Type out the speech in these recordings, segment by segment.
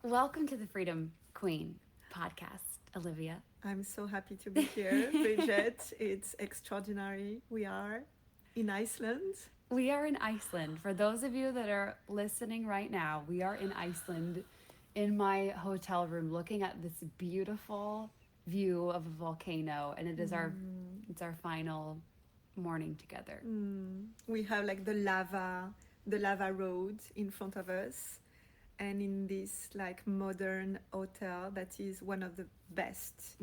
Welcome to the Freedom Queen podcast, Olivia. I'm so happy to be here, Bridget. It's extraordinary. We are in Iceland. We are in Iceland. For those of you that are listening right now, we are in Iceland in my hotel room looking at this beautiful view of a volcano, and it's our final morning together. We have like the lava road in front of us, and in this like modern hotel that is one of the best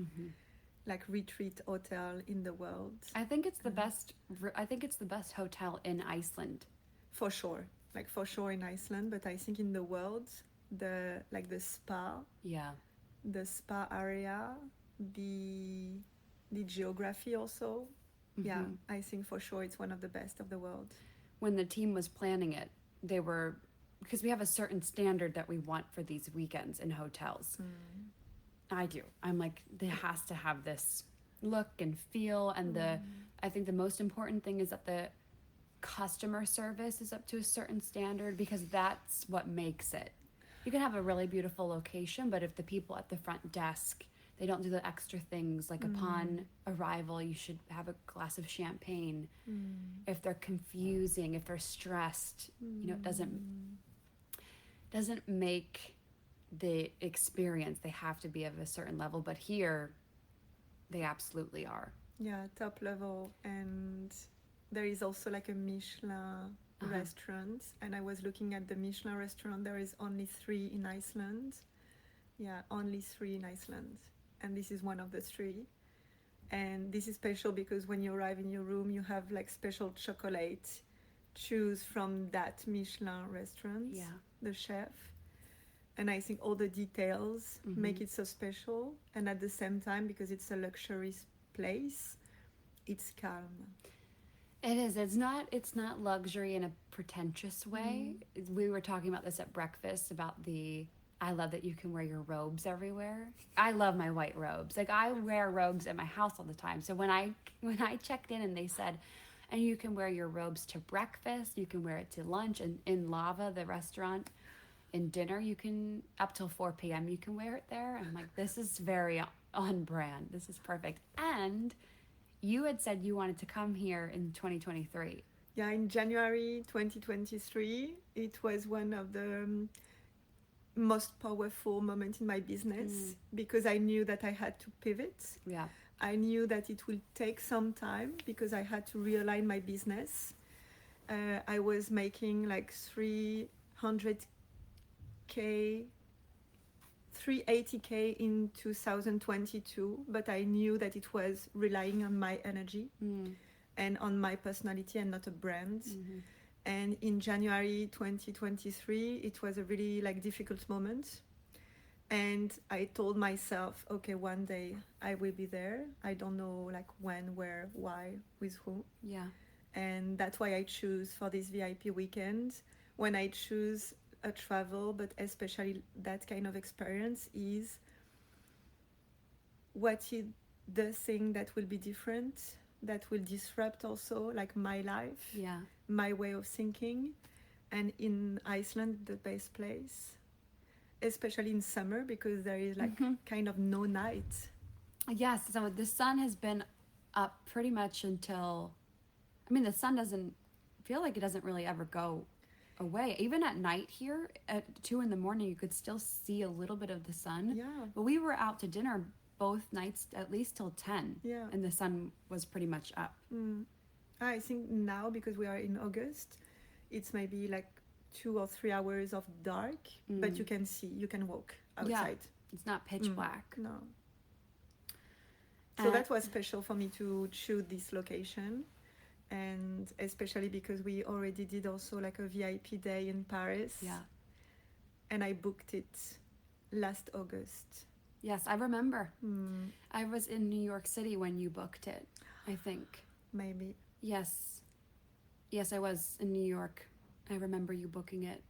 like retreat hotel in the world. I think it's the best I think it's the best hotel in Iceland. For sure. Like for sure in Iceland, but I think in the world, the like Yeah. the spa area, the the geography also. Yeah, I think for sure it's one of the best of the world. When the team was planning it, they were because we have a certain standard that we want for these weekends in hotels. I do. I'm like, there has to have this look and feel, and I think the most important thing is that the customer service is up to a certain standard because that's what makes it. You can have a really beautiful location, but if the people at the front desk they don't do the extra things like upon arrival you should have a glass of champagne. If they're confusing, if they're stressed, it doesn't make the experience. They have to be of a certain level, but here they absolutely are. Yeah, top level. And there is also like a Michelin restaurant. And I was looking at the Michelin restaurant. There is only 3 in Iceland. Yeah, only 3 in Iceland. And this is one of the 3. And this is special because when you arrive in your room, you have like special chocolate. Choose from that Michelin restaurant, Yeah. the chef. And I think all the details make it so special. And at the same time, because it's a luxury place, it's calm. It is. It's not luxury in a pretentious way. We were talking about this at breakfast about I love that you can wear your robes everywhere. I love my white robes. Like I wear robes at my house all the time. So when I checked in and they said, and you can wear your robes to breakfast, you can wear it to lunch, and in Lava, the restaurant, in dinner, you can up till 4 p.m. you can wear it there. I'm like, this is very on brand. This is perfect. And you had said you wanted to come here in 2023. Yeah, in January 2023, it was one of the most powerful moments in my business because I knew that I had to pivot. Yeah. I knew that it will take some time because I had to realign my business. I was making like 380K in 2022, but I knew that it was relying on my energy and on my personality and not a brand. And in January 2023, it was a really like difficult moment. And I told myself, okay, one day I will be there. I don't know like when, where, why, with who. Yeah. And that's why I choose for this VIP weekend. When I choose a travel, but especially that kind of experience, is what is the thing that will be different, that will disrupt also like my life, my way of thinking. And in Iceland, the best place, especially in summer, because there is like kind of no night. Yes, so the sun has been up pretty much until, the sun doesn't feel like it doesn't really ever go away. Even at night here at 2 a.m, you could still see a little bit of the sun. Yeah. But we were out to dinner both nights at least till 10. Yeah. And the sun was pretty much up. I think now, because we are in August, it's maybe like 2 or 3 hours of dark, but you can see, you can walk outside. Yeah, it's not pitch black. No. So that was special for me to choose this location, and especially because we already did also like a VIP day in Paris. Yeah. And I booked it last August. Yes, I remember. I was in New York City when you booked it, I think. Maybe. Yes. Yes, I was in New York. I remember you booking it.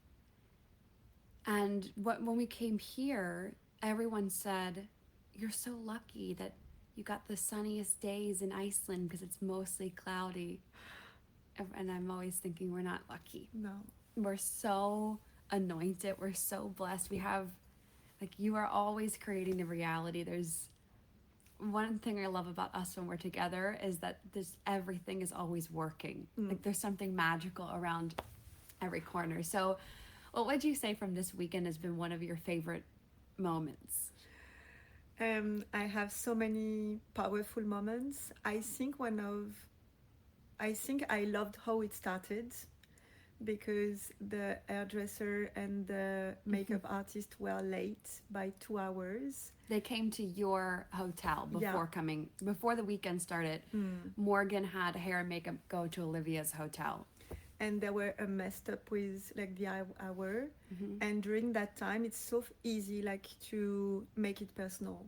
And when we came here, everyone said, you're so lucky that you got the sunniest days in Iceland because it's mostly cloudy. And I'm always thinking we're not lucky. No. We're so anointed. We're so blessed. We have Like you are always creating the reality. There's one thing I love about us when we're together is that everything is always working. Like there's something magical around every corner. So what would you say from this weekend has been one of your favorite moments? I have so many powerful moments. I think I loved how it started because the hairdresser and the makeup artist were late by 2 hours. They came to your hotel before the weekend started. Morgan had hair and makeup go to Olivia's hotel. And they were messed up with like the hour. And during that time, it's so easy like to make it personal.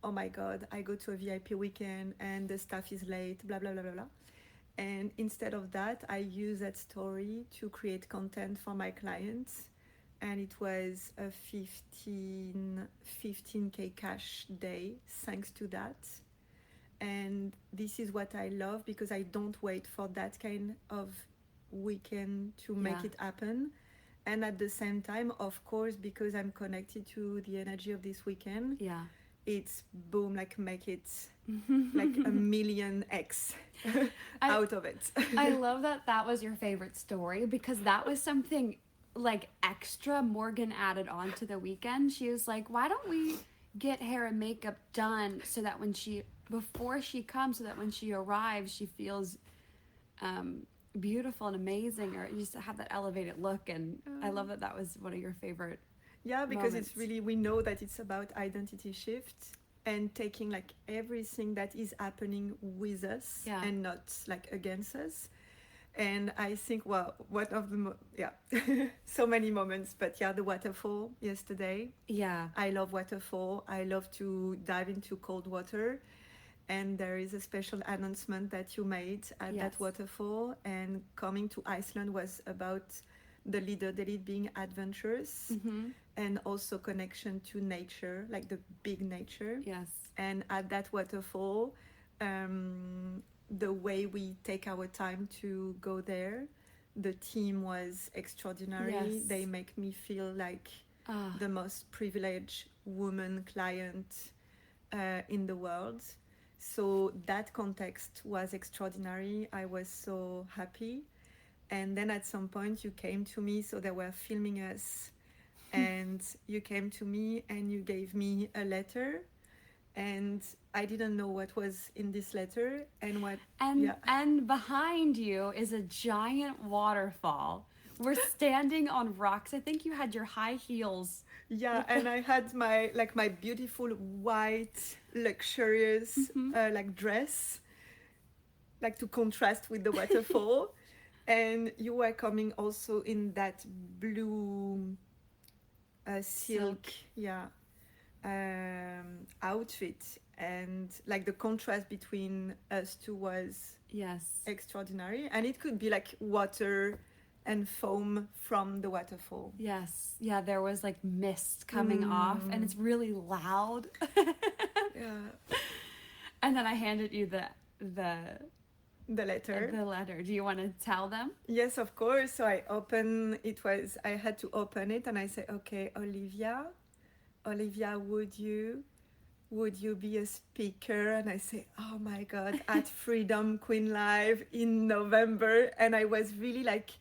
Oh my God, I go to a VIP weekend and the staff is late, blah, blah, blah, blah, blah. And instead of that, I use that story to create content for my clients. And it was a 15K cash day thanks to that. And this is what I love because I don't wait for that kind of weekend to make it happen. And at the same time, of course, because I'm connected to the energy of this weekend, it's boom, like make it like a million X out of it. I love that was your favorite story because that was something like extra Morgan added on to the weekend. She was like, why don't we get hair and makeup done so that before she comes, so that when she arrives, she feels beautiful and amazing, or you just have that elevated look. And I love that was one of your favorite because moments. It's really, we know that it's about identity shift and taking like everything that is happening with us and not like against us. And I think, well, one of the so many moments, but the waterfall yesterday. I love waterfall. I love to dive into cold water. And there is a special announcement that you made at that waterfall. And coming to Iceland was about the leader being adventurous and also connection to nature, like the big nature. And at that waterfall, the way we take our time to go there, the team was extraordinary. They make me feel like the most privileged woman client in the world. So that context was extraordinary. I was so happy. And then at some point you came to me, so they were filming us, and you came to me and you gave me a letter, and I didn't know what was in this letter and behind you is a giant waterfall. We're standing on rocks. I think you had your high heels. And I had my beautiful white luxurious like dress, like to contrast with the waterfall. And you were coming also in that blue silk outfit, and like the contrast between us two was extraordinary. And it could be like water and foam from the waterfall. There was like mist coming off, and it's really loud. And then I handed you the letter. Do you want to tell them? Yes, of course. So I had to open it, and I say, okay, Olivia, would you be a speaker? And I say, oh my God, at Freedom Queen Live in November. And I was really like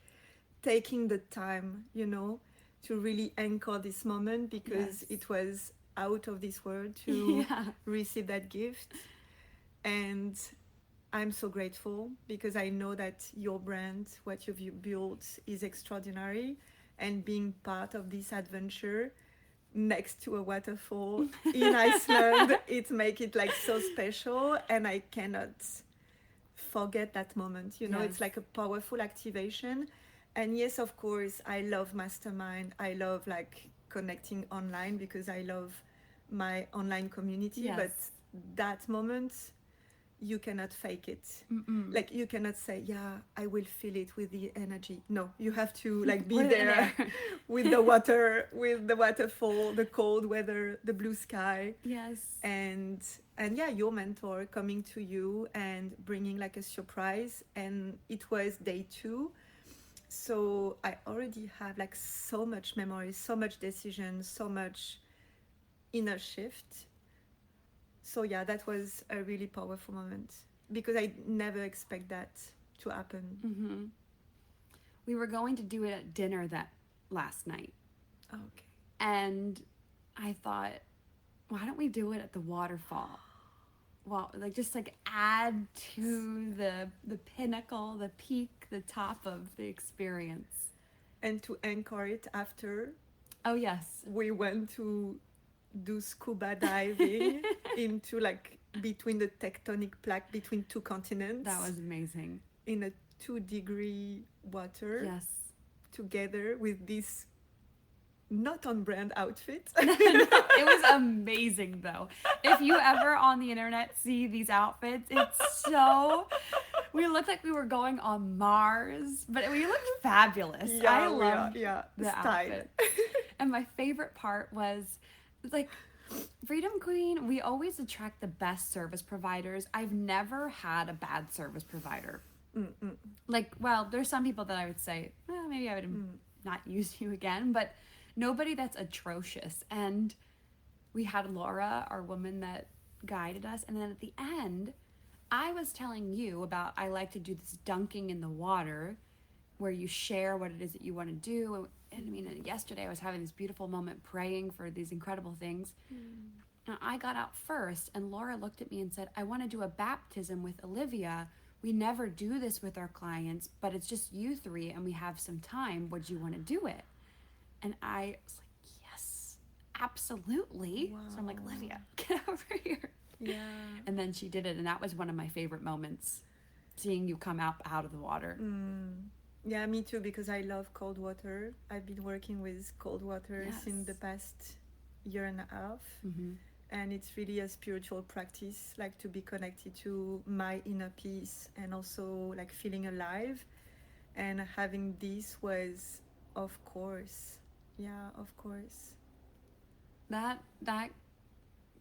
taking the time, to really anchor this moment, because it was out of this world to receive that gift. And I'm so grateful, because I know that your brand, what you've built, is extraordinary, and being part of this adventure next to a waterfall in Iceland, it makes it like so special, and I cannot forget that moment. It's like a powerful activation. And yes, of course, I love mastermind. I love like connecting online, because I love my online community. But that moment, you cannot fake it. Like you cannot say, I will feel it with the energy. No, you have to like be there with the water, with the waterfall, the cold weather, the blue sky. And your mentor coming to you and bringing like a surprise. And it was day 2. So I already have like so much memory, so much decision, so much inner shift. So yeah, that was a really powerful moment because I never expect that to happen. Mm-hmm. We were going to do it at dinner that last night. Okay. And I thought, why don't we do it at the waterfall? Well, like just like add to the pinnacle, the peak, the top of the experience. And to anchor it after, Oh yes. we went to do scuba diving into like between the tectonic plaque between two continents. That was amazing. In a 2-degree water. Yes. Together with this not on brand outfit. It was amazing though. If you ever on the internet see these outfits, it's so we looked like we were going on Mars, but we looked fabulous. Yeah, I loved the style. outfit. And my favorite part was like Freedom Queen, we always attract the best service providers. I've never had a bad service provider. Mm-mm. Like, well, there's some people that I would say, well, maybe I would not use you again, but nobody that's atrocious. And we had Laura, our woman that guided us, and then at the end, I was telling you about I like to do this dunking in the water where you share what it is that you want to do. And I mean, yesterday I was having this beautiful moment praying for these incredible things. And I got out first, and Laura looked at me and said, I want to do a baptism with Olivia. We never do this with our clients, but it's just you three and we have some time. Would you want to do it? And I was like, yes, absolutely. Wow. So I'm like, Olivia, get over here. Yeah. And then she did it, and that was one of my favorite moments, seeing you come out of the water. Yeah, me too, because I love cold water. I've been working with cold water in the past year and a half. Mm-hmm. And it's really a spiritual practice, like to be connected to my inner peace and also like feeling alive. And having this was, of course, That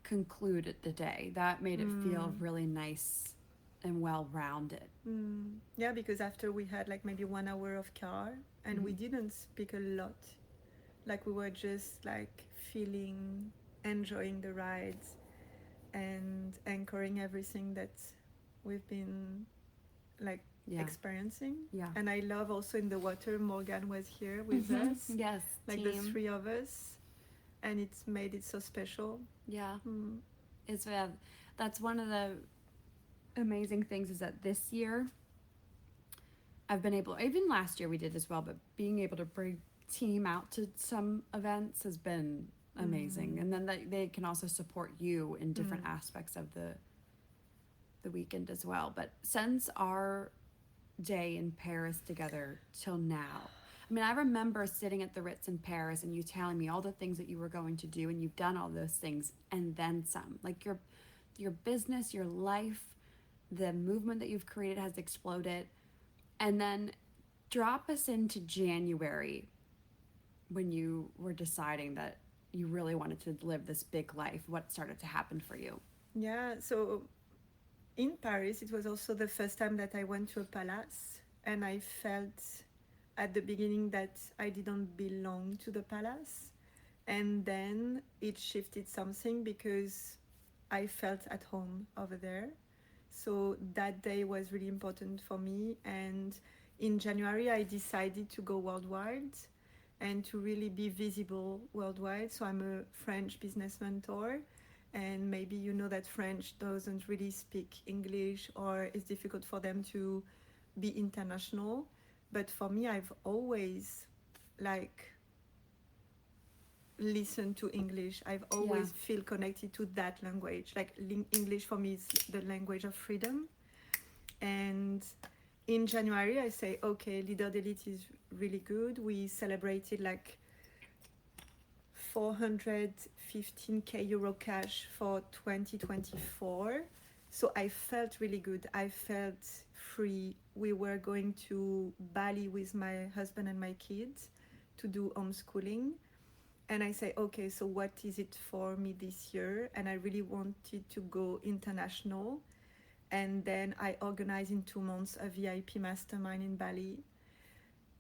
concluded the day. That made it feel really nice and well-rounded. Yeah, because after we had like maybe 1 hour of car and we didn't speak a lot. Like we were just like feeling, enjoying the rides and anchoring everything that we've been like experiencing. Yeah. And I love also in the water, Morgan was here with us. Yes. Like team. the three of us. And it's made it so special. Yeah. It's that's one of the amazing things is that this year I've been able, even last year we did as well, but being able to bring team out to some events has been amazing. And then they can also support you in different aspects of the weekend as well. But since our day in Paris together till now, I mean, I remember sitting at the Ritz in Paris and you telling me all the things that you were going to do, and you've done all those things and then some. Like your business, your life, the movement that you've created has exploded. And then drop us into January when you were deciding that you really wanted to live this big life. What started to happen for you? Yeah, so in Paris, it was also the first time that I went to a palace, and I felt at the beginning that I didn't belong to the palace. And then it shifted something because I felt at home over there. So that day was really important for me. And in January, I decided to go worldwide and to really be visible worldwide. So I'm a French business mentor. And maybe you know that French doesn't really speak English, or it's difficult for them to be international. But for me, I've always like listened to English. I've always feel connected to that language. Like English for me is the language of freedom. And in January, I say, okay, Leader d'Elite is really good. We celebrated like 415k euro cash for 2024. So I felt really good. I felt free. We were going to Bali with my husband and my kids to do homeschooling. And I say, okay, so what is it for me this year? And I really wanted to go international. And then I organized in 2 months a VIP mastermind in Bali.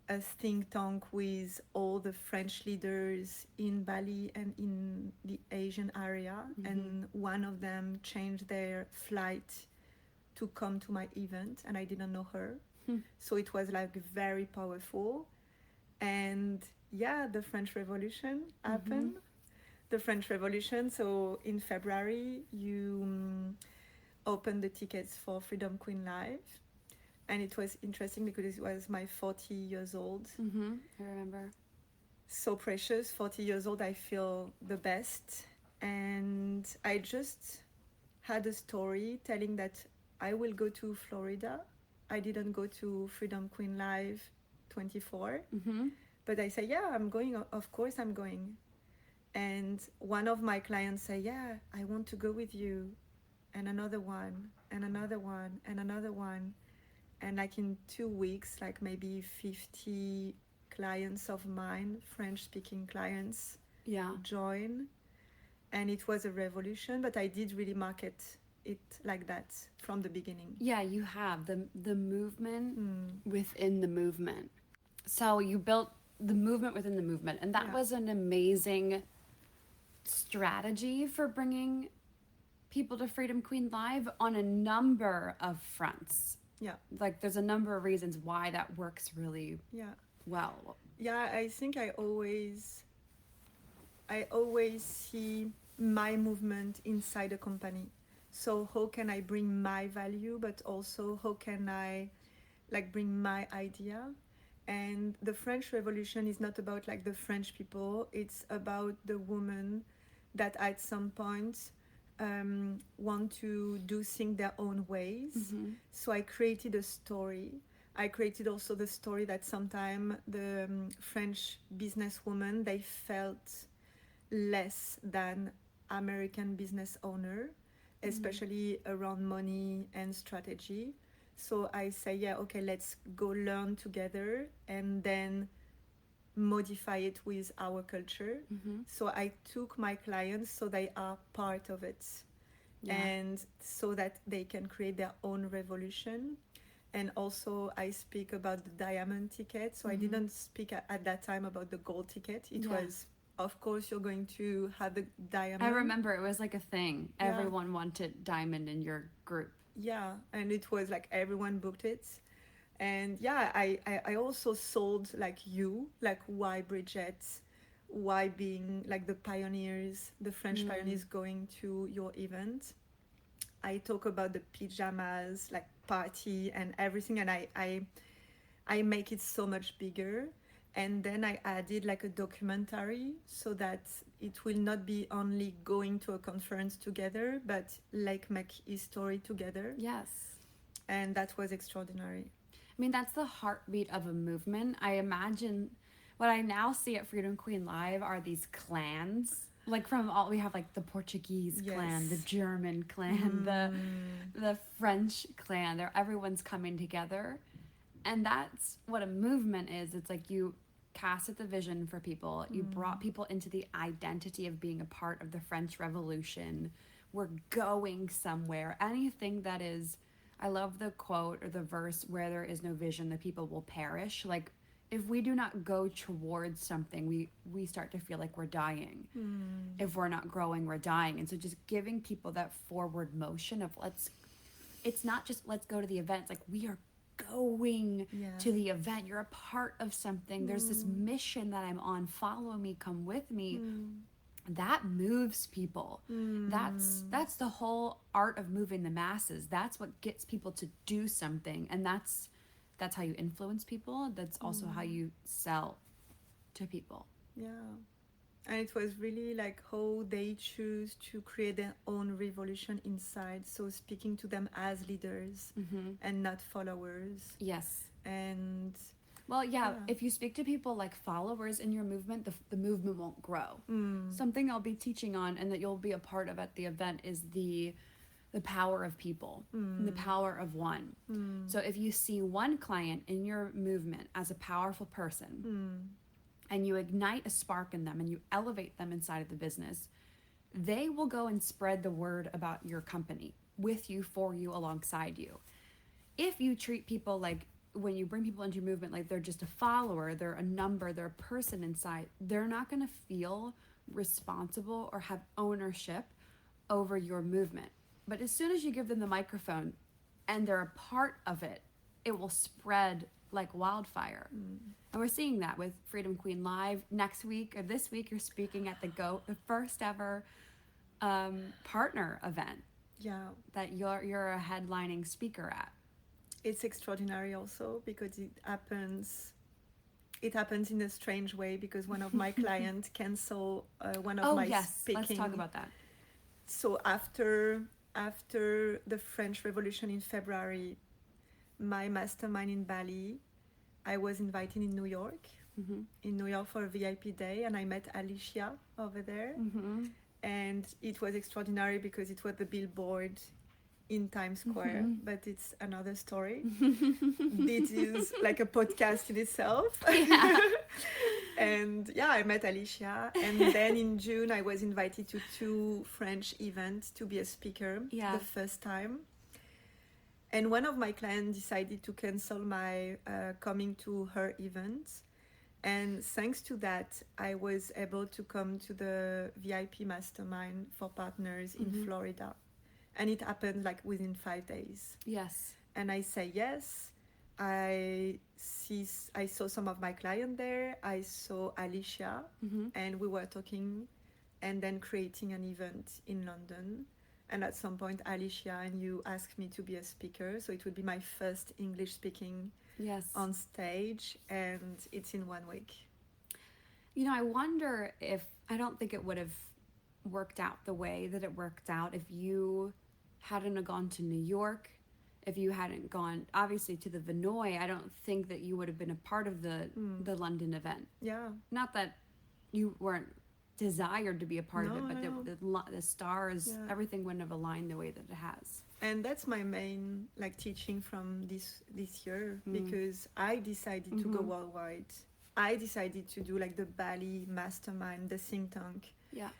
a think tank with all the French leaders in Bali and in the Asian area, and one of them changed their flight to come to my event, and I didn't know her. So it was like very powerful. And yeah, the French Revolution happened. The French Revolution. So in February, you opened the tickets for Freedom Queen Live. And it was interesting because it was my 40 years old. I remember. So precious, 40 years old, I feel the best. And I just had a story telling that I will go to Florida. I didn't go to Freedom Queen Live 24. But I say, yeah, I'm going. Of course I'm going. And one of my clients say, yeah, I want to go with you. And another one, and another one, and another one. And like in 2 weeks, like maybe 50 clients of mine, French-speaking clients, join. And it was a revolution, but I did really market it like that from the beginning. Yeah, you have the movement within the movement. So you built the movement within the movement, and that was an amazing strategy for bringing people to Freedom Queen Live on a number of fronts. Yeah. Like there's a number of reasons why that works really well. Yeah, I think I always see my movement inside a company. So how can I bring my value, but also how can I like bring my idea? And the French Revolution is not about like the French people. It's about the women that at some point want to do things their own ways. So I created a story. I created also the story that sometimes the French businesswomen, they felt less than American business owner, especially around money and strategy. So I say, yeah, okay, let's go learn together and then modify it with our culture. So I took my clients so they are part of it, and so that they can create their own revolution. And also I speak about the diamond ticket. So I didn't speak at that time about the gold ticket. It was, of course, you're going to have the diamond. I remember it was like a thing. Everyone wanted diamond in your group. Yeah, and it was like everyone booked it. And yeah, I also sold like why Bridget, why being like the pioneers, the French pioneers going to your event. I talk about the pajamas, like party and everything, and I make it so much bigger. And then I added like a documentary so that it will not be only going to a conference together, but like make history together. Yes. And that was extraordinary. I mean, that's the heartbeat of a movement. I imagine what I now see at Freedom Queen Live are these clans. Like we have like the Portuguese clan, the German clan, the French clan. Everyone's coming together. And that's what a movement is. It's like you casted the vision for people. You brought people into the identity of being a part of the French Revolution. We're going somewhere. Anything that is, I love the quote or the verse, where there is no vision, the people will perish. Like if we do not go towards something, we start to feel like we're dying. If we're not growing, we're dying. And so just giving people that forward motion of it's not just let's go to the event. It's like we are going to the event. You're a part of something. There's this mission that I'm on. Follow me, come with me. That moves people. That's the whole art of moving the masses. That's what gets people to do something, and that's how you influence people. That's also how you sell to people. And it was really like how they choose to create their own revolution inside. So speaking to them as leaders and not followers. Yes. And well, if you speak to people like followers in your movement, the movement won't grow. Something I'll be teaching on and that you'll be a part of at the event is the power of people, the power of one. So if you see one client in your movement as a powerful person, and you ignite a spark in them and you elevate them inside of the business, they will go and spread the word about your company with you, for you, alongside you. If you treat people like when you bring people into your movement, like they're just a follower, they're a number, they're a person inside, they're not going to feel responsible or have ownership over your movement. But as soon as you give them the microphone and they're a part of it, it will spread like wildfire. And we're seeing that with Freedom Queen Live. Next week or this week, you're speaking at the GOAT, the first ever partner event. Yeah. That you're a headlining speaker at. It's extraordinary also because it happens in a strange way because one of my clients canceled one of my speaking. Let's talk about that. So after the French Revolution in February, my mastermind in Bali, I was invited in New York for a VIP day, and I met Alicia over there. And it was extraordinary because it was the billboard in Times Square, but it's another story. It is like a podcast in itself. And yeah, I met Alicia, and then in June I was invited to 2 French events to be a speaker the first time. And one of my clients decided to cancel my coming to her event. And thanks to that, I was able to come to the VIP mastermind for partners in Florida. And it happened like within 5 days. Yes. And I say yes. I saw some of my clients there. I saw Alicia, and we were talking and then creating an event in London. And at some point, Alicia and you asked me to be a speaker. So it would be my first English speaking on stage, and it's in 1 week. You know, I wonder if, I don't think it would have worked out the way that it worked out if you hadn't gone to New York, if you hadn't gone, obviously, to the Vinoy. I don't think that you would have been a part of the London event. Yeah. Not that you weren't desired to be a part of it, but the stars, everything wouldn't have aligned the way that it has. And that's my main teaching from this year, because I decided to go worldwide. I decided to do the Bali mastermind, the think tank. Yeah.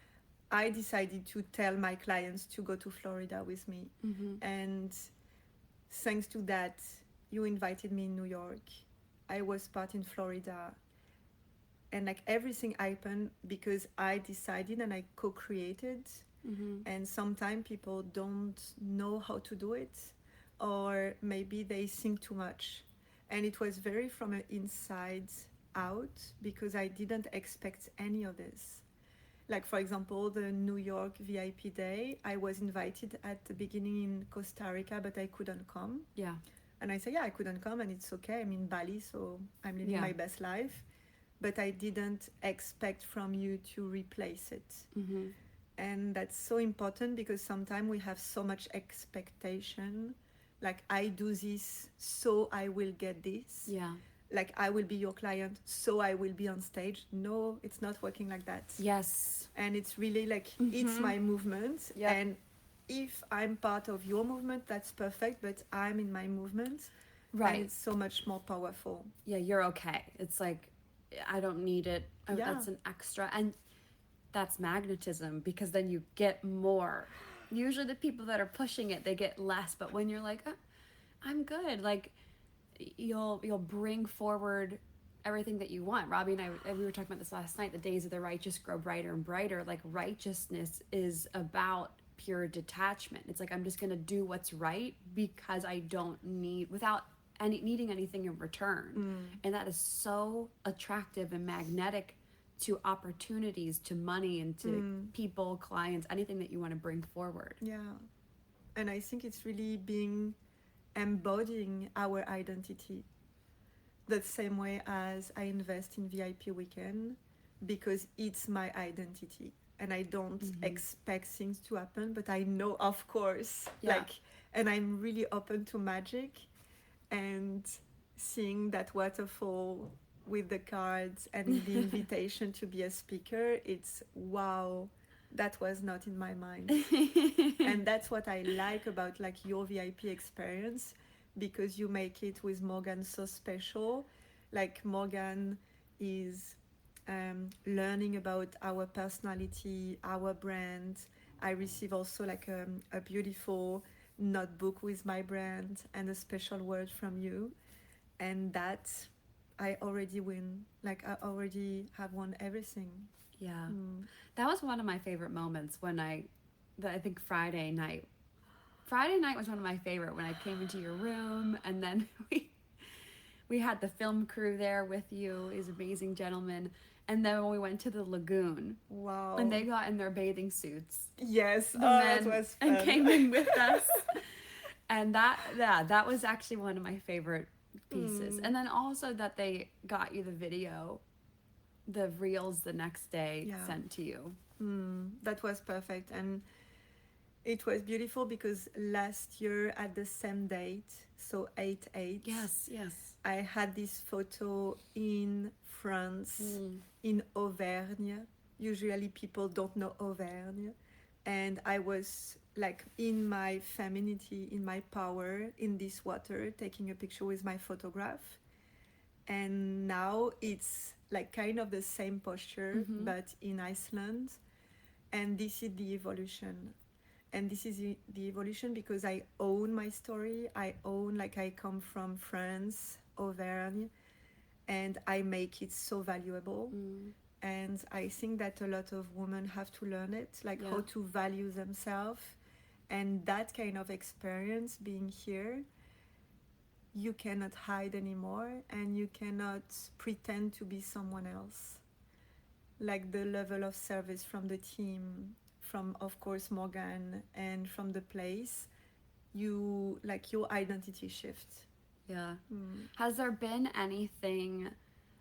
I decided to tell my clients to go to Florida with me. And thanks to that, you invited me in New York. I was part in Florida. And everything happened because I decided and I co-created. And sometimes people don't know how to do it, or maybe they think too much. And it was very from an inside out because I didn't expect any of this. For example, the New York VIP day, I was invited at the beginning in Costa Rica, but I couldn't come. Yeah. And I said, I couldn't come, and it's okay. I'm in Bali, so I'm living my best life. But I didn't expect from you to replace it. And that's so important because sometimes we have so much expectation. I do this, so I will get this. Yeah. I will be your client, so I will be on stage. No, it's not working like that. Yes. And it's really it's my movement. Yep. And if I'm part of your movement, that's perfect, but I'm in my movement. Right. And it's so much more powerful. Yeah, you're okay. It's I don't need it. That's an extra. And that's magnetism, because then you get more. Usually the people that are pushing it, they get less. But when you're oh, I'm good, you'll bring forward everything that you want. Robbie and I, we were talking about this last night, the days of the righteous grow brighter and brighter. Righteousness is about pure detachment. It's I'm just going to do what's right because I don't need, without needing anything in return. And that is so attractive and magnetic to opportunities, to money, and to people, clients, anything that you want to bring forward. Yeah. And I think it's really embodying our identity the same way as I invest in VIP weekend, because it's my identity and I don't expect things to happen, but I know, of course, and I'm really open to magic and seeing that waterfall with the cards and the invitation to be a speaker. It's wow, that was not in my mind. And that's what I like about your VIP experience, because you make it with Morgan so special. Morgan is learning about our personality, our brand. I receive also a beautiful notebook with my brand and a special word from you. and that I already win. Like I already have won everything. Yeah. That was one of my favorite moments when I think Friday night. Friday night was one of my favorite when I came into your room, and then we had the film crew there with you, these amazing gentlemen, and then when we went to the lagoon. Wow. And they got in their bathing suits. Yes. The that men was fun. and came in with us. And that was actually one of my favorite pieces. And then also that they got you the video, the reels the next day sent to you. That was perfect. And it was beautiful because last year at the same date, so 8/8. Yes. I had this photo in France, in Auvergne. Usually people don't know Auvergne. And I was like in my femininity, in my power, in this water, taking a picture with my photograph. And now it's like kind of the same posture, but in Iceland. And this is the evolution. And this is the evolution because I own my story. I own, like, I come from France, Auvergne, and I make it so valuable. And I think that a lot of women have to learn it, like how to value themselves. And that kind of experience being here, you cannot hide anymore, and you cannot pretend to be someone else. Like the level of service from the team, from, of course, Morgan, and from the place, you, like, your identity shifts. Yeah. Has there been anything,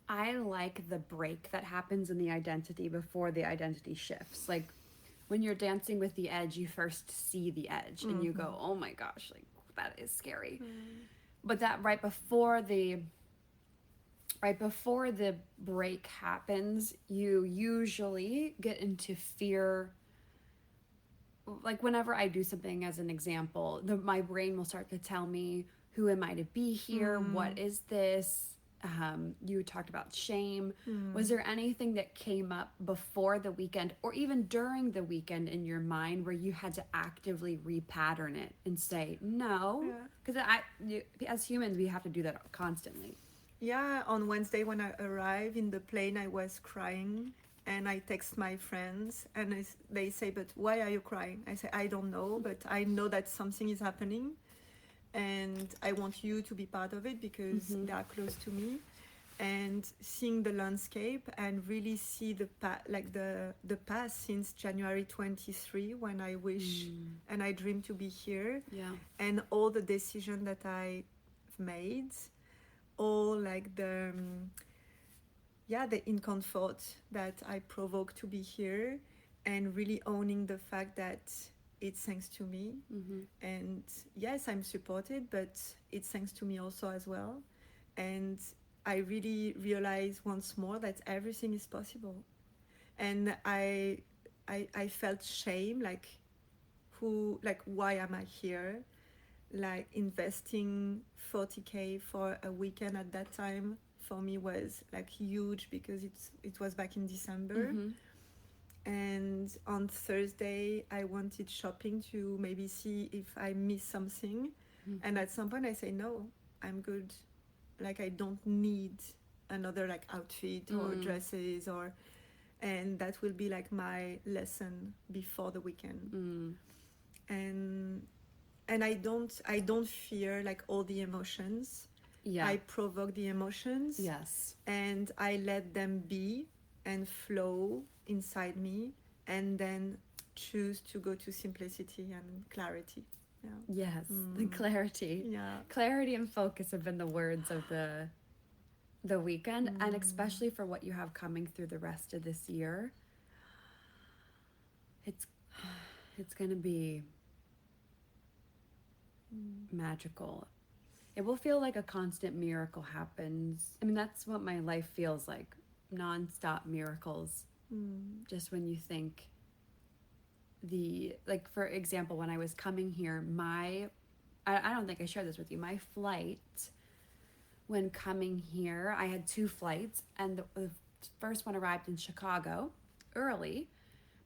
I like the break that happens in the identity before the identity shifts. Like when you're dancing with the edge, you first see the edge and you go, oh my gosh, like that is scary. But that right before the break happens, you usually get into fear. Like whenever I do something, as an example, my brain will start to tell me, who am I to be here? What is this? You talked about shame. Was there anything that came up before the weekend or even during the weekend in your mind where you had to actively repattern it and say no? Because as humans, we have to do that constantly. Yeah, on Wednesday when I arrived in the plane, I was crying. And I text my friends and they say, but why are you crying? I say, I don't know, but I know that something is happening. And I want you to be part of it because they are close to me. And seeing the landscape and really see the past since January 23, when I wish and I dream to be here. Yeah. And all the decisions that I've made, all like the discomfort that I provoke to be here, and really owning the fact that it's thanks to me. And yes, I'm supported, but it's thanks to me also as well. And I really realize once more that everything is possible. And I felt shame, like why am I here? Like investing 40K for a weekend at that time for me was like huge because it was back in December. And on Thursday I wanted shopping to maybe see if I missed something. And at some point I say, no, I'm good. Like I don't need another like outfit or dresses and that will be like my lesson before the weekend. And I don't fear like all the emotions. I provoke the emotions. Yes. And I let them be and flow inside me, and then choose to go to simplicity and clarity. Yes, the clarity. Clarity and focus have been the words of the weekend, and especially for what you have coming through the rest of this year. It's going to be magical. It will feel like a constant miracle happens. I mean, that's what my life feels like. Non-stop miracles. Just when you think like for example, when I was coming here, I don't think I shared this with you. My flight, when coming here, I had 2 flights, and the first one arrived in Chicago early,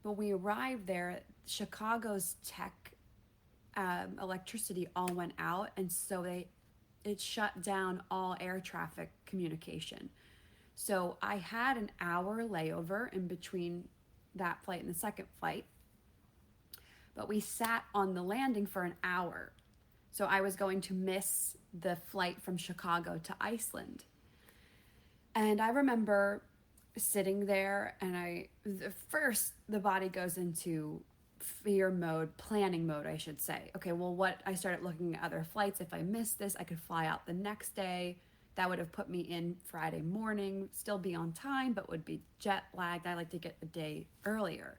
but we arrived there, Chicago's tech electricity all went out, and so it shut down all air traffic communication. So I had an hour layover in between that flight and the second flight, but we sat on the landing for an hour. So I was going to miss the flight from Chicago to Iceland. And I remember sitting there, and first the body goes into fear mode, planning mode, I should say. Okay, well, I started looking at other flights. If I missed this, I could fly out the next day. That would have put me in Friday morning, still be on time, but would be jet lagged. I like to get a day earlier.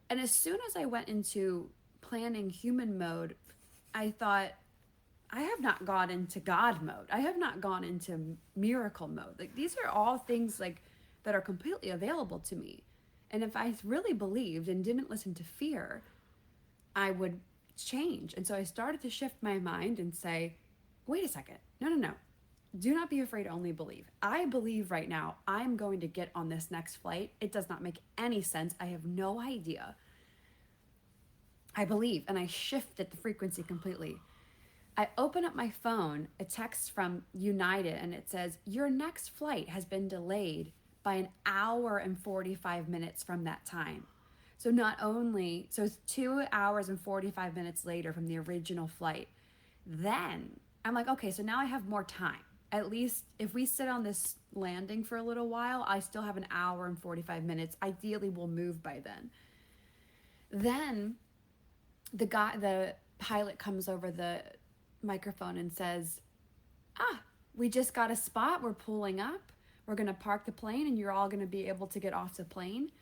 And as soon as I went into planning human mode, I thought, I have not gone into God mode. I have not gone into miracle mode. Like, these are all things like that are completely available to me. And if I really believed and didn't listen to fear, I would change. And so I started to shift my mind and say, wait a second. No. Do not be afraid, only believe. I believe right now I'm going to get on this next flight. It does not make any sense. I have no idea. I believe, and I shifted the frequency completely. I open up my phone, a text from United, and it says, your next flight has been delayed by an hour and 45 minutes from that time. So it's 2 hours and 45 minutes later from the original flight. Then I'm like, okay, so now I have more time. At least if we sit on this landing for a little while, I still have an hour and 45 minutes. Ideally, we'll move by then. Then the pilot comes over the microphone and says, we just got a spot. We're pulling up. We're going to park the plane and you're all going to be able to get off the plane.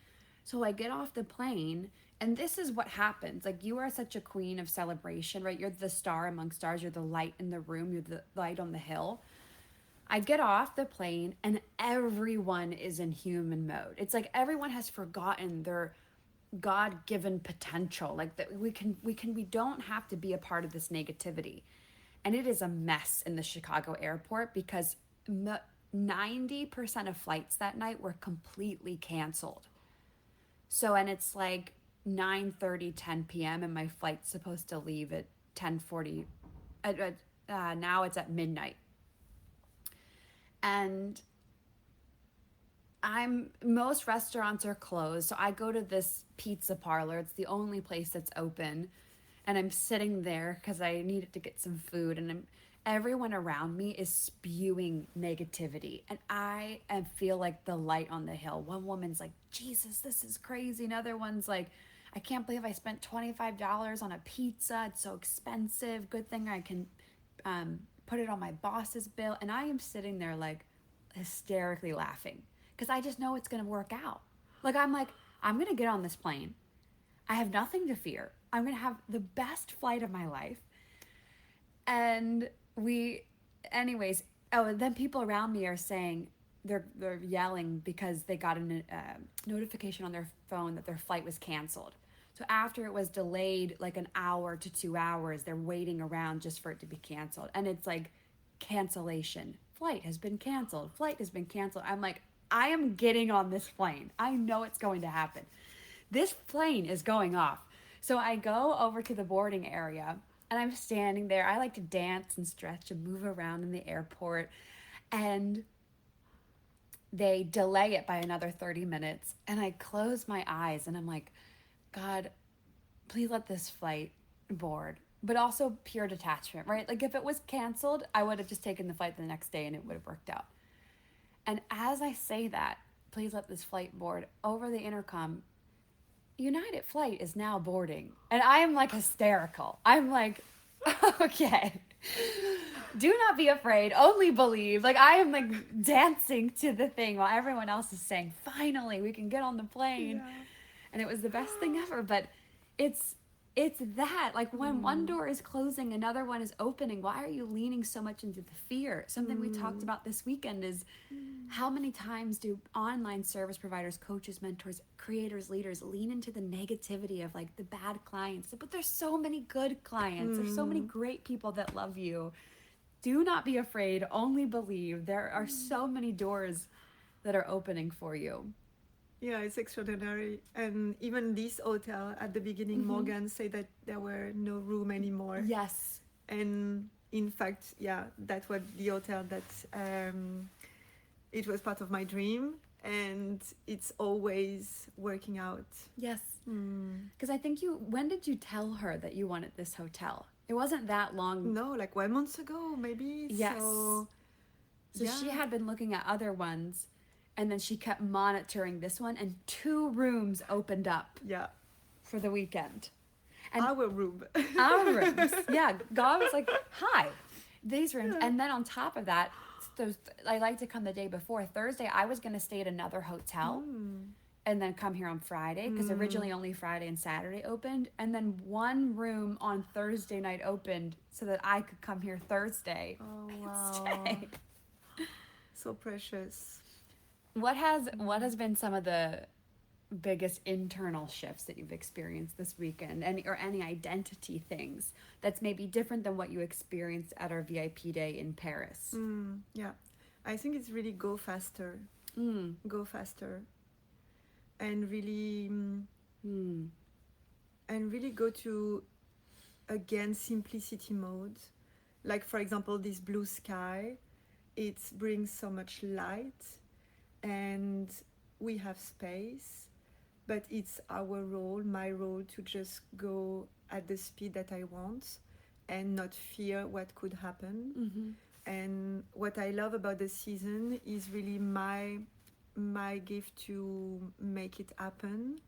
So I get off the plane, and this is what happens. Like, you are such a queen of celebration, right? You're the star among stars. You're the light in the room. You're the light on the hill. I get off the plane and everyone is in human mode. It's like everyone has forgotten their God-given potential. Like, that we don't have to be a part of this negativity. And it is a mess in the Chicago airport because 90% of flights that night were completely canceled. So, and it's like 9:30, 10 p.m. and my flight's supposed to leave at 10:40. Now it's at midnight. And most restaurants are closed. So I go to this pizza parlor. It's the only place that's open. And I'm sitting there because I needed to get some food. And everyone around me is spewing negativity. And I feel like the light on the hill. One woman's like, Jesus, this is crazy. Another one's like, I can't believe I spent $25 on a pizza. It's so expensive. Good thing I can put it on my boss's bill. And I am sitting there like hysterically laughing because I just know it's going to work out. I'm going to get on this plane. I have nothing to fear. I'm going to have the best flight of my life. And then people around me are saying, they're yelling because they got a notification on their phone that their flight was canceled. So after it was delayed like an hour to 2 hours, they're waiting around just for it to be canceled. And it's like, cancellation. Flight has been canceled. Flight has been canceled. I'm like, I am getting on this plane. I know it's going to happen. This plane is going off. So I go over to the boarding area and I'm standing there. I like to dance and stretch and move around in the airport. And they delay it by another 30 minutes. And I close my eyes and I'm like, God, please let this flight board. But also pure detachment, right? Like, if it was canceled, I would have just taken the flight the next day and it would have worked out. And as I say that, please let this flight board, over the intercom, United flight is now boarding. And I am like hysterical. I'm like, okay, do not be afraid, only believe. Like, I am like dancing to the thing while everyone else is saying, finally, we can get on the plane. Yeah. And it was the best thing ever. But it's that, like, when one door is closing, another one is opening. Why are you leaning so much into the fear? Something we talked about this weekend is how many times do online service providers, coaches, mentors, creators, leaders lean into the negativity of like the bad clients? But there's so many good clients. There's so many great people that love you. Do not be afraid. Only believe. There are so many doors that are opening for you. Yeah, it's extraordinary. And even this hotel at the beginning, Morgan said that there were no room anymore. Yes. And in fact, yeah, that was the hotel that it was part of my dream, and it's always working out. Yes. Because I think when did you tell her that you wanted this hotel? It wasn't that long. No, like 1 month ago, maybe. Yes. So yeah. She had been looking at other ones, and then she kept monitoring this one, and 2 rooms opened up Yeah. for the weekend. And our room. our rooms. Yeah. God was like, hi, these rooms. Yeah. And then on top of that, I like to come the day before. Thursday, I was going to stay at another hotel and then come here on Friday, because originally only Friday and Saturday opened. And then 1 room on Thursday night opened so that I could come here Thursday. Oh, and wow. stay. So precious. What has been some of the biggest internal shifts that you've experienced this weekend, or any identity things that's maybe different than what you experienced at our VIP day in Paris? Yeah, I think it's really go faster, and really go to, again, simplicity mode. Like, for example, this blue sky, it brings so much light, and we have space, but it's my role to just go at the speed that I want and not fear what could happen. And what I love about the season is really my gift to make it happen.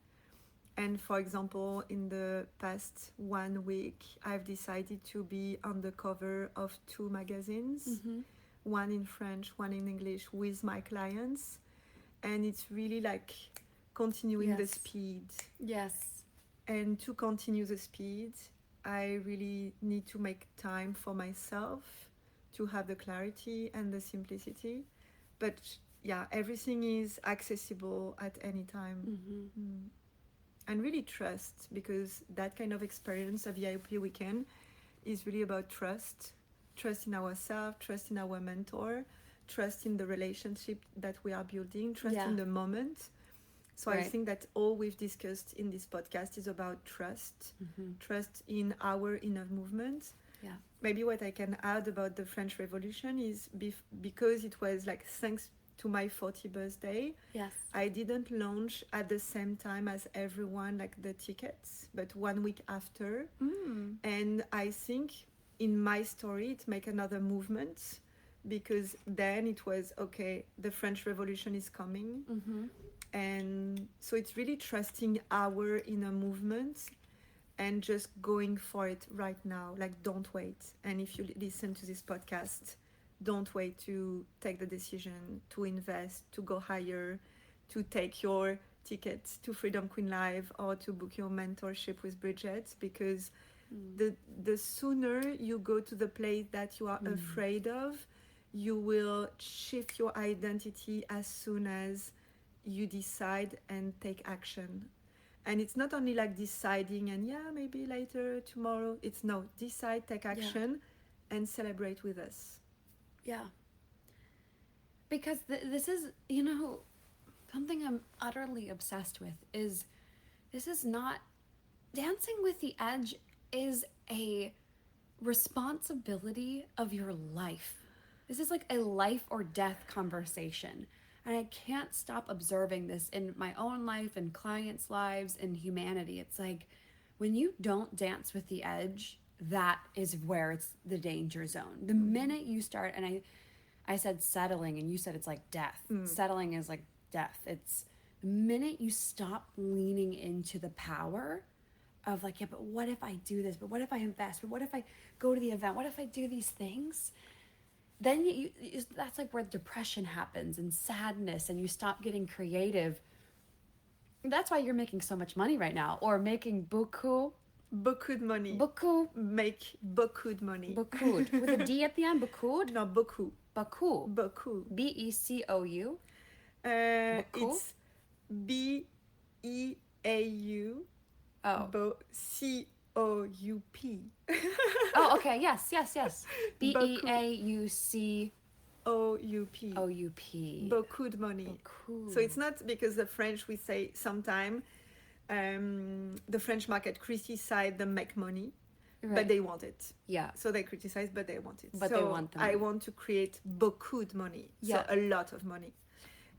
And for example, in the past 1 week, I've decided to be on the cover of 2 magazines, one in French, one in English, with my clients. And it's really like continuing the speed. Yes. And to continue the speed, I really need to make time for myself, to have the clarity and the simplicity. But yeah, everything is accessible at any time. And really trust, because that kind of experience, a VIP weekend, is really about trust in ourselves, trust in our mentor, trust in the relationship that we are building, trust in the moment. So I think that all we've discussed in this podcast is about trust, trust in our inner movement. Yeah. Maybe what I can add about the French Revolution is because it was like thanks to my 40th birthday, yes, I didn't launch at the same time as everyone, like the tickets, but 1 week after. And I think in my story it make another movement, because then it was, okay, the French Revolution is coming. And so it's really trusting our inner movement and just going for it right now. Like, don't wait. And if you listen to this podcast, don't wait to take the decision to invest, to go higher, to take your tickets to Freedom Queen Live or to book your mentorship with Bridget, because the sooner you go to the place that you are afraid of, you will shift your identity as soon as you decide and take action. And it's not only like deciding and maybe later, tomorrow. It's no, decide, take action, and celebrate with us. Yeah. Because this is, something I'm utterly obsessed with is, this is not, Dancing with the Edge is a responsibility of your life. This is like a life or death conversation. And I can't stop observing this in my own life and clients' lives and humanity. It's like, when you don't dance with the edge, that is where it's the danger zone. The minute you start, and I said settling, and you said it's like death. Settling is like death. It's the minute you stop leaning into the power of like, but what if I do this? But what if I invest? But what if I go to the event? What if I do these things? Then that's like where depression happens and sadness, and you stop getting creative. That's why you're making so much money right now, or making beaucoup de money. Make beaucoup de money. Beaucoup with a D at the end. Beaucoup. No, beaucoup. Beaucoup. Beaucoup. BECOU. It's BEAU. Oh. COUP. Oh, okay. Yes. BEAUC. OUP. Beaucoup de money. Beaucoup. So it's not because the French, we say sometime, the French market criticize the make money, Right. but they want it. Yeah. So they criticize, but they want it. But so they want the money. I want to create beaucoup de money. Yeah. So a lot of money.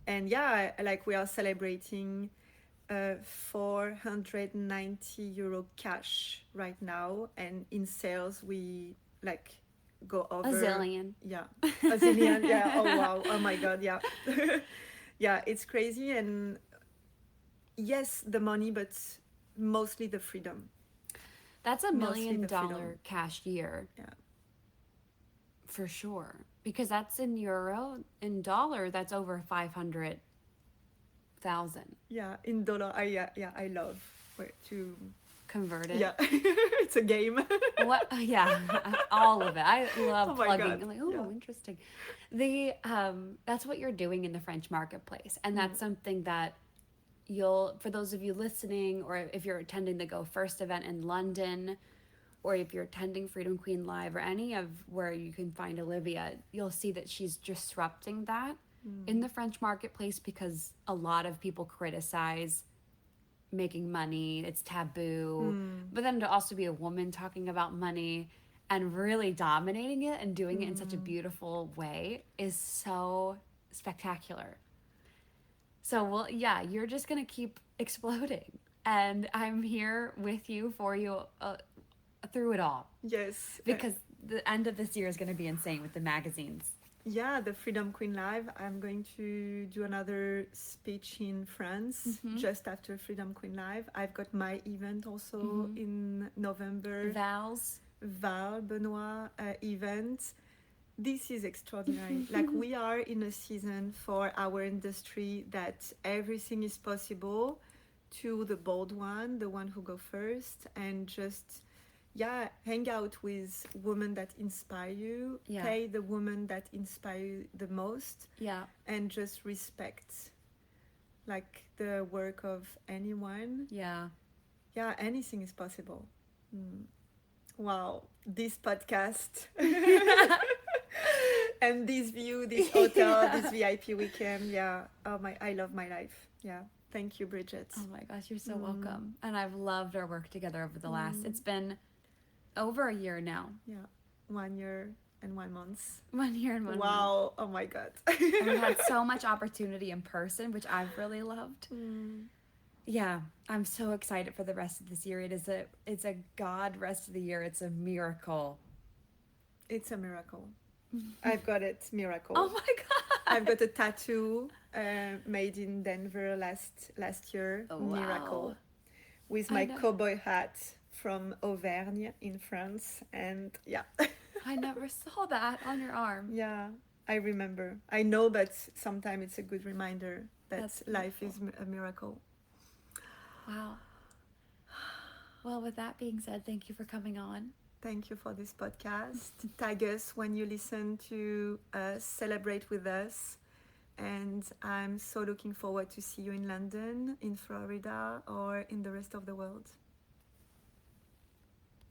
And yeah, like we are celebrating 490 euro cash right now. And in sales, we like go over. A zillion. Yeah. A zillion. Yeah. Oh, wow. Oh, my God. Yeah. Yeah, it's crazy. And yes, the money, but mostly the freedom. That's $1 Mostly million the freedom. cash year. Yeah. For sure. Because that's in euro. In dollar, that's over 500,000. Yeah, in dollar, I love to Convert it. Yeah, it's a game. What? Yeah, all of it. I love Oh my plugging. God. I'm like, oh, Yeah. interesting. That's what you're doing in the French marketplace, and that's something that for those of you listening, or if you're attending the Go First event in London, or if you're attending Freedom Queen Live or any of where you can find Olivia, you'll see that she's disrupting that in the French marketplace, because a lot of people criticize making money. It's taboo. But then to also be a woman talking about money and really dominating it and doing it in such a beautiful way is so spectacular. So, well, yeah, you're just going to keep exploding. And I'm here with you, for you, through it all. Yes. Because the end of this year is going to be insane with the magazines. Yeah, the Freedom Queen Live. I'm going to do another speech in France just after Freedom Queen Live. I've got my event also in November. Val Benoit event. This is extraordinary. Like, we are in a season for our industry that everything is possible, to the bold one, the one who go first, and just hang out with women that inspire you, pay the women that inspire you the most, and just respect like the work of anyone. Anything is possible. Wow, this podcast and this view, this hotel, this VIP weekend. I love my life. Thank you, Bridget. Oh my gosh, you're so welcome. And I've loved our work together over the last, it's been over a year now. 1 year and 1 month. 1 year and 1 month. Wow, oh my God. And we've had so much opportunity in person, which I've really loved. Yeah, I'm so excited for the rest of this year. It's a God rest of the year. It's a miracle. It's a miracle. I've got it, miracle. Oh my God. I've got a tattoo made in Denver last year. Oh, miracle. wow. With my cowboy hat from Auvergne in France. And I never saw that on your arm. Yeah, I remember. I know, but sometimes it's a good reminder that life is a miracle. Wow. Well, with that being said, thank you for coming on. Thank you for this podcast. Tag us when you listen to us, celebrate with us. And I'm so looking forward to see you in London, in Florida, or in the rest of the world.